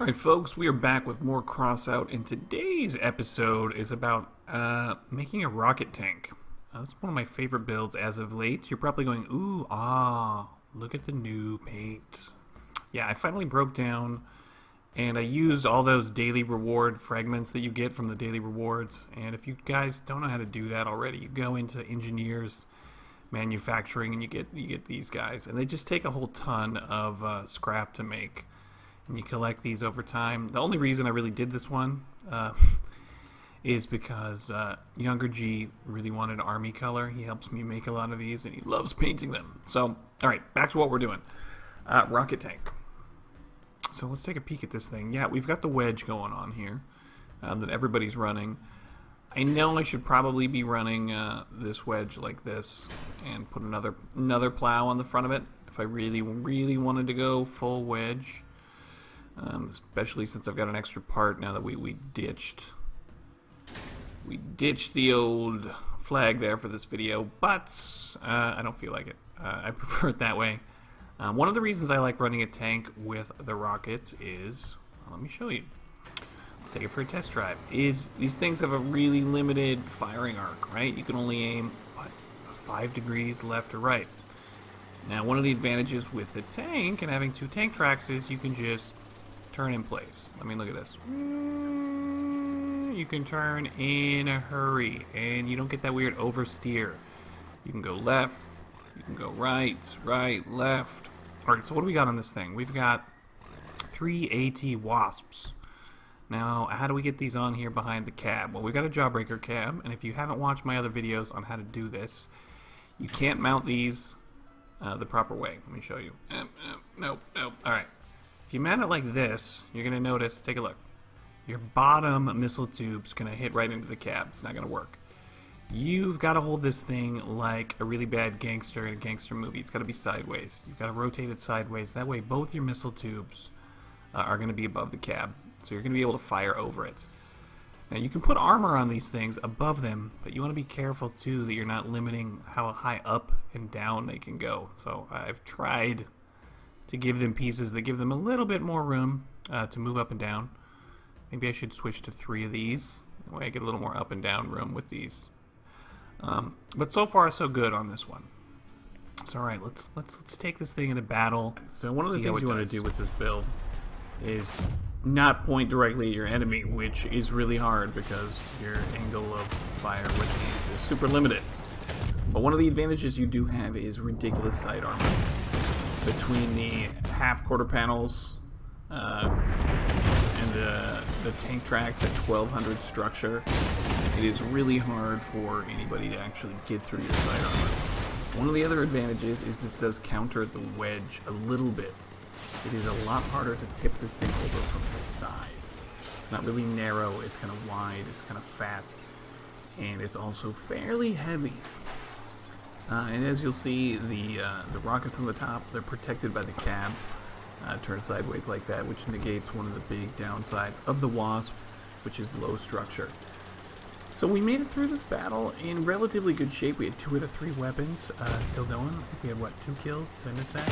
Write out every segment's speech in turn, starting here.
Alright folks, we are back with more Crossout, and today's episode is about making a rocket tank. That's one of my favorite builds as of late. You're probably going, ooh, look at the new paint. Yeah, I finally broke down, and I used all those daily reward fragments that you get from the daily rewards, and if you guys don't know how to do that already, you go into engineers, manufacturing, and you get these guys, and they just take a whole ton of scrap to make. And you collect these over time. The only reason I really did this one is because Younger G really wanted army color. He helps me make a lot of these, and he loves painting them. So, alright, back to what we're doing. Rocket tank. So let's take a peek at this thing. Yeah, we've got the Wedge going on here that everybody's running. I know I should probably be running this Wedge like this and put another plow on the front of it if I really wanted to go full Wedge. Especially since I've got an extra part now that we ditched the old flag there for this video, but I don't feel like it. I prefer it that way. One of the reasons I like running a tank with the rockets is, let me show you. Let's take it for a test drive. Is these things have a really limited firing arc, right? You can only aim, what, 5 degrees left or right. Now, one of the advantages with the tank and having 2 tank tracks is you can just turn in place. Let me look at this. You can turn in a hurry, and you don't get that weird oversteer. You can go left, you can go right, left. Alright, so what do we got on this thing? We've got 3 AT Wasps. Now, how do we get these on here behind the cab? Well, we've got a Jawbreaker cab, and if you haven't watched my other videos on how to do this, you can't mount these the proper way. Let me show you. Nope. Alright. If you mount it like this, you're going to notice, take a look, your bottom missile tube's going to hit right into the cab. It's not going to work. You've got to hold this thing like a really bad gangster in a gangster movie. It's got to be sideways. You've got to rotate it sideways. That way both your missile tubes are going to be above the cab. So you're going to be able to fire over it. Now you can put armor on these things above them, but you want to be careful too that you're not limiting how high up and down they can go. So I've tried to give them pieces that give them a little bit more room to move up and down. Maybe I should switch to 3 of these. That way I get a little more up and down room with these. But so far so good on this one. So alright, let's take this thing into battle. So one of the things you want to do with this build is not point directly at your enemy, which is really hard because your angle of fire with these is super limited. But one of the advantages you do have is ridiculous side armor. Between the half quarter panels and the tank tracks at 1200 structure, it is really hard for anybody to actually get through your side armor. One of the other advantages is this does counter the Wedge a little bit. It is a lot harder to tip this thing over from the side. It's not really narrow, it's kind of wide, it's kind of fat, and it's also fairly heavy. And as you'll see, the rockets on the top, they're protected by the cab, turned sideways like that, which negates one of the big downsides of the Wasp, which is low structure. So we made it through this battle in relatively good shape. We had 2 out of 3 weapons still going. I think we had, what, 2 kills? Did I miss that?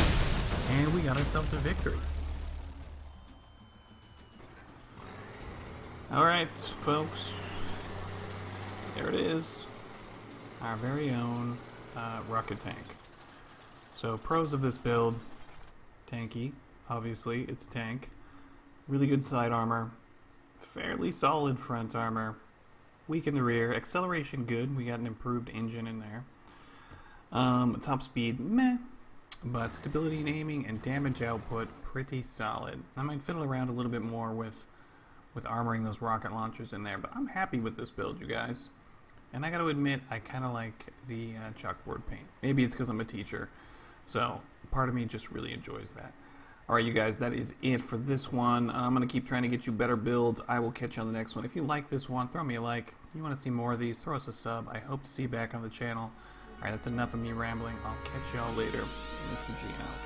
And we got ourselves a victory. Alright, folks. There it is. Our very own rocket tank. So pros of this build: tanky, obviously, it's a tank. Really good side armor, fairly solid front armor, weak in the rear, acceleration good, we got an improved engine in there. Top speed, meh, but stability and aiming and damage output, pretty solid. I might fiddle around a little bit more with armoring those rocket launchers in there, but I'm happy with this build, you guys. And I gotta admit, I kinda like the chalkboard paint. Maybe it's because I'm a teacher, so part of me just really enjoys that. Alright, you guys, that is it for this one. I'm gonna keep trying to get you better builds. I will catch you on the next one. If you like this one, throw me a like. If you want to see more of these, throw us a sub. I hope to see you back on the channel. Alright, that's enough of me rambling. I'll catch y'all later. Mr. G out.